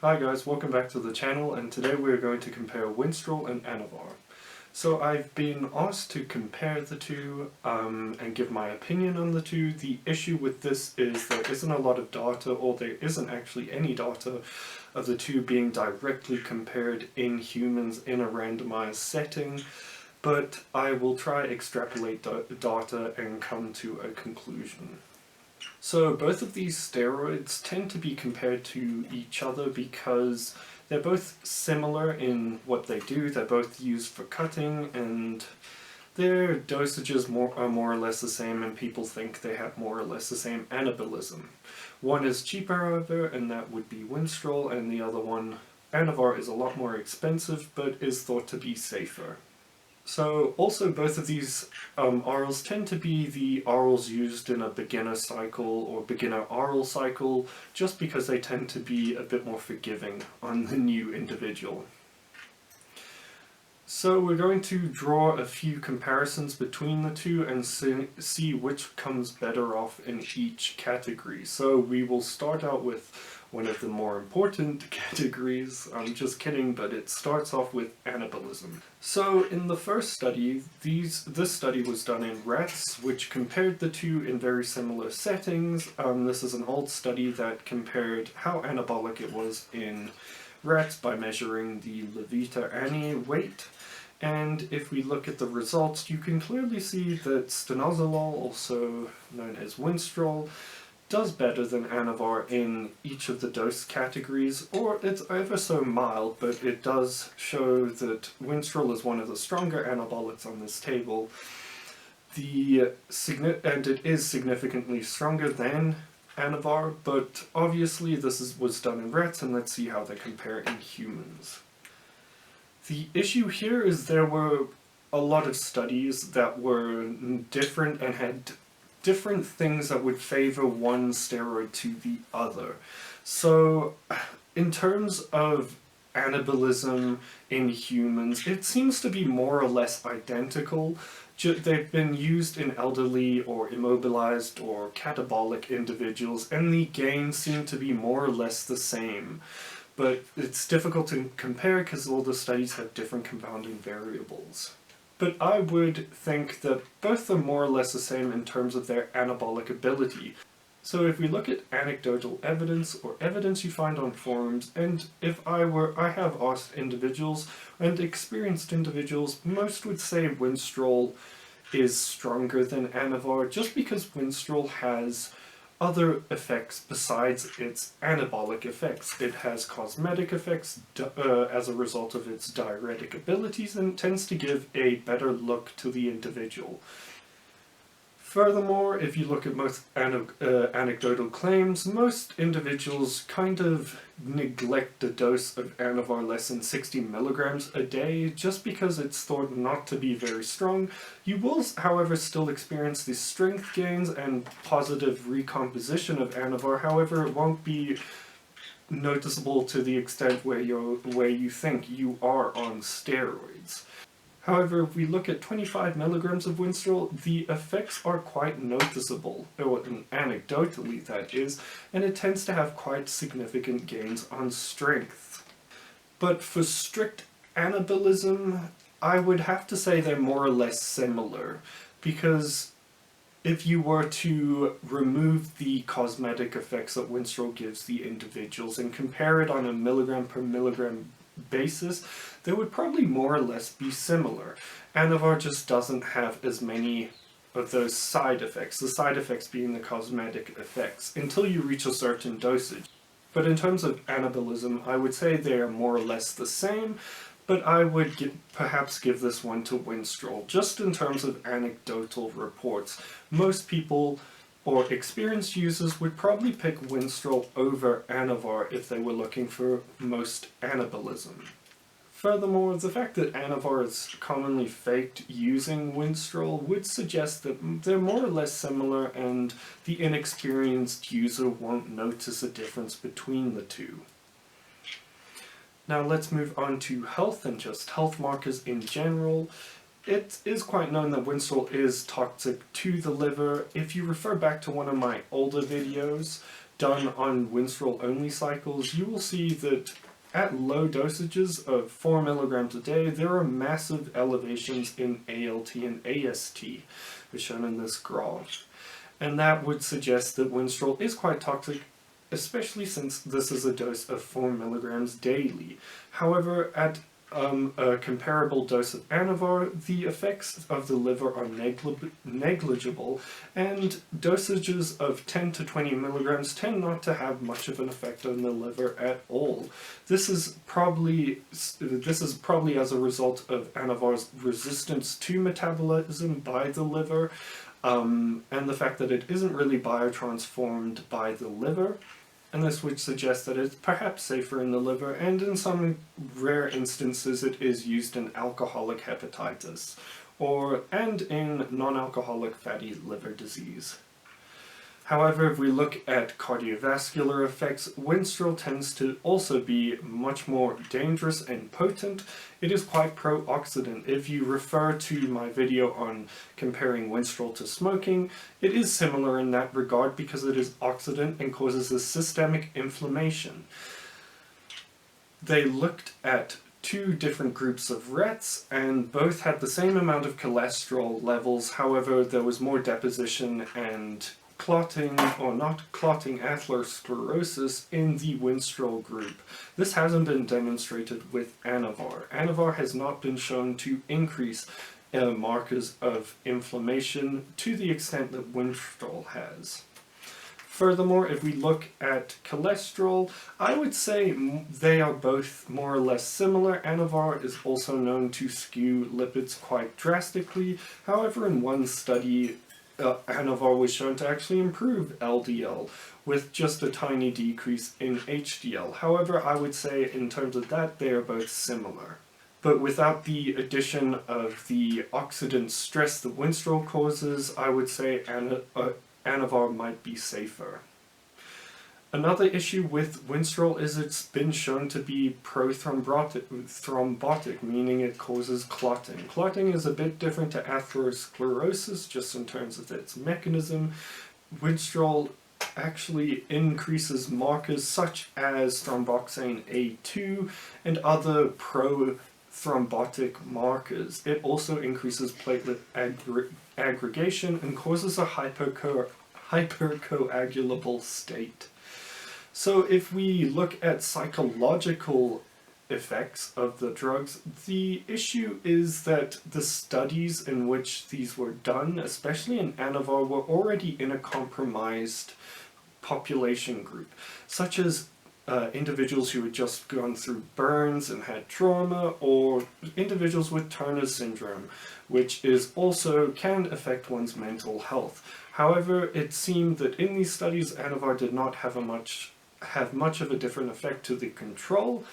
Hi guys, welcome back to the channel, and today we're going to compare Winstrol and Anavar. So I've been asked to compare the two and give my opinion on the two. The issue with this is there isn't a lot of data, or there isn't actually any data of the two being directly compared in humans in a randomized setting, but I will try extrapolate data and come to a conclusion. So both of these steroids tend to be compared to each other because they're both similar in what they do. They're both used for cutting, and their dosages are more or less the same, and people think they have more or less the same anabolism. One is cheaper, however, and that would be Winstrol, and the other one, Anavar, is a lot more expensive but is thought to be safer. So also both of these orals tend to be the orals used in a beginner cycle or beginner oral cycle, just because they tend to be a bit more forgiving on the new individual. So we're going to draw a few comparisons between the two and see which comes better off in each category. So we will start out with one of the more important categories. I'm just kidding, but it starts off with anabolism. So in the first study, this study was done in rats, which compared the two in very similar settings. This is an old study that compared how anabolic it was in rats by measuring the Levita Ani weight. And if we look at the results, you can clearly see that stanozolol, also known as Winstrol, does better than Anavar in each of the dose categories, or it's ever so mild, but it does show that Winstrol is one of the stronger anabolics on this table. And it is significantly stronger than Anavar, but obviously this was done in rats, and let's see how they compare in humans. The issue here is there were a lot of studies that were different and had different things that would favor one steroid to the other. So in terms of anabolism in humans, it seems to be more or less identical. They've been used in elderly or immobilized or catabolic individuals, and the gains seem to be more or less the same. But it's difficult to compare because all the studies have different confounding variables. But I would think that both are more or less the same in terms of their anabolic ability. So if we look at anecdotal evidence or evidence you find on forums, and if I have asked individuals and experienced individuals, most would say Winstrol is stronger than Anavar, just because Winstrol has other effects besides its anabolic effects. It has cosmetic effects as a result of its diuretic abilities, and tends to give a better look to the individual. Furthermore, if you look at most anecdotal claims, most individuals kind of neglect the dose of Anavar less than 60 milligrams a day just because it's thought not to be very strong. You will, however, still experience the strength gains and positive recomposition of Anavar. However, it won't be noticeable to the extent where you think you are on steroids. However, if we look at 25 milligrams of Winstrol, the effects are quite noticeable, or anecdotally that is, and it tends to have quite significant gains on strength. But for strict anabolism, I would have to say they're more or less similar, because if you were to remove the cosmetic effects that Winstrol gives the individuals and compare it on a milligram per milligram basis, they would probably more or less be similar. Anavar just doesn't have as many of those side effects, the side effects being the cosmetic effects, until you reach a certain dosage. But in terms of anabolism, I would say they are more or less the same, but I would perhaps give this one to Winstrol, just in terms of anecdotal reports. Most people or experienced users would probably pick Winstrol over Anavar if they were looking for most anabolism. Furthermore, the fact that Anavar is commonly faked using Winstrol would suggest that they're more or less similar, and the inexperienced user won't notice a difference between the two. Now let's move on to health and just health markers in general. It is quite known that Winstrol is toxic to the liver. If you refer back to one of my older videos, done on Winstrol-only cycles, you will see that at low dosages of 4 milligrams a day, there are massive elevations in ALT and AST, as shown in this graph. And that would suggest that Winstrol is quite toxic, especially since this is a dose of 4 milligrams daily. However, at a comparable dose of Anavar, the effects of the liver are negligible, and dosages of 10 to 20 milligrams tend not to have much of an effect on the liver at all. This is probably as a result of Anavar's resistance to metabolism by the liver, and the fact that it isn't really biotransformed by the liver. And this would suggest that it's perhaps safer in the liver, and in some rare instances it is used in alcoholic hepatitis, and in non-alcoholic fatty liver disease. However, if we look at cardiovascular effects, Winstrol tends to also be much more dangerous and potent. It is quite pro-oxidant. If you refer to my video on comparing Winstrol to smoking, it is similar in that regard because it is oxidant and causes a systemic inflammation. They looked at 2 different groups of rats, and both had the same amount of cholesterol levels. However, there was more deposition and clotting, or not clotting, atherosclerosis in the Winstrol group. This hasn't been demonstrated with Anavar. Anavar has not been shown to increase markers of inflammation to the extent that Winstrol has. Furthermore, if we look at cholesterol, I would say they are both more or less similar. Anavar is also known to skew lipids quite drastically. However, in one study, Anavar was shown to actually improve LDL with just a tiny decrease in HDL. However, I would say in terms of that, they are both similar. But without the addition of the oxidant stress that Winstrol causes, I would say Anavar might be safer. Another issue with Winstrol is it's been shown to be thrombotic, meaning it causes clotting. Clotting is a bit different to atherosclerosis, just in terms of its mechanism. Winstrol actually increases markers such as thromboxane A2 and other pro-thrombotic markers. It also increases platelet aggregation and causes a hypercoagulable state. So if we look at psychological effects of the drugs, the issue is that the studies in which these were done, especially in Anavar, were already in a compromised population group, such as individuals who had just gone through burns and had trauma, or individuals with Turner syndrome, which can affect one's mental health. However, it seemed that in these studies, Anavar did not have much of a different effect to the control.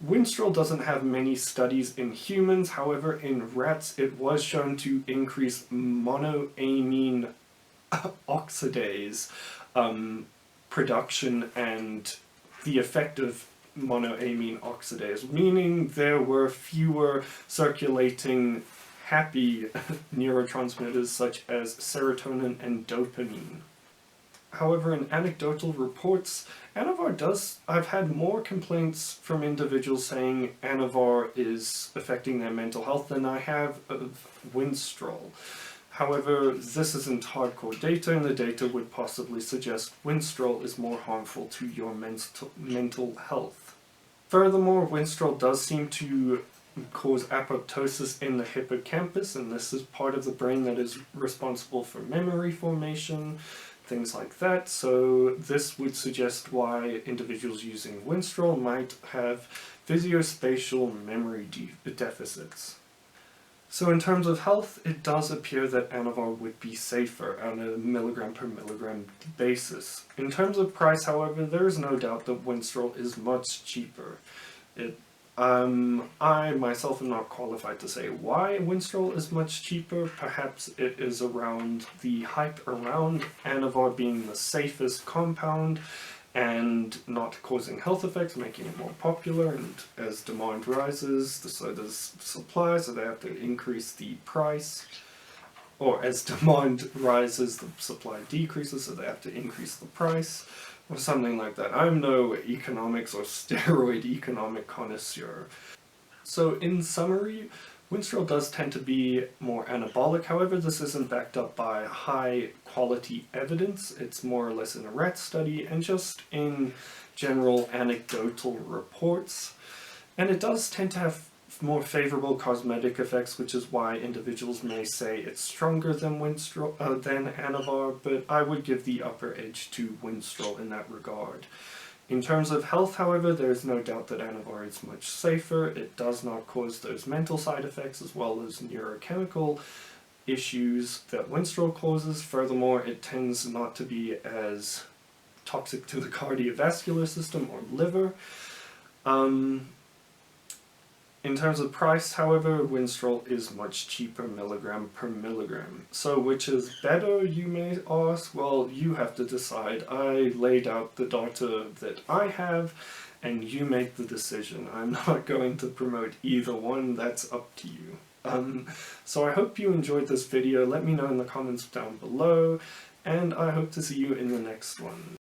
Winstrol doesn't have many studies in humans. However, in rats, it was shown to increase monoamine oxidase production and the effect of monoamine oxidase, meaning there were fewer circulating happy neurotransmitters such as serotonin and dopamine. However, in anecdotal reports, I've had more complaints from individuals saying Anavar is affecting their mental health than I have of Winstrol. However, this isn't hardcore data, and the data would possibly suggest Winstrol is more harmful to your mental health. Furthermore, Winstrol does seem to cause apoptosis in the hippocampus, and this is part of the brain that is responsible for memory formation, things like that. So this would suggest why individuals using Winstrol might have visuospatial memory deficits. So in terms of health, it does appear that Anavar would be safer on a milligram per milligram basis. In terms of price, however, there is no doubt that Winstrol is much cheaper. I myself am not qualified to say why Winstrol is much cheaper. Perhaps it is around the hype around Anavar being the safest compound and not causing health effects, making it more popular, and as demand rises, so does supply, so they have to increase the price. Or as demand rises, the supply decreases, so they have to increase the price. or something like that. I'm no economics or steroid economic connoisseur. So in summary, Winstrol does tend to be more anabolic, however this isn't backed up by high quality evidence. It's more or less in a rat study and just in general anecdotal reports. And it does tend to have more favorable cosmetic effects, which is why individuals may say it's stronger than than Anavar, but I would give the upper edge to Winstrol in that regard. In terms of health, however, there is no doubt that Anavar is much safer. It does not cause those mental side effects as well as neurochemical issues that Winstrol causes. Furthermore, it tends not to be as toxic to the cardiovascular system or liver. In terms of price, however, Winstrol is much cheaper milligram per milligram. So which is better, you may ask? Well, you have to decide. I laid out the data that I have, and you make the decision. I'm not going to promote either one, that's up to you. So I hope you enjoyed this video. Let me know in the comments down below, and I hope to see you in the next one.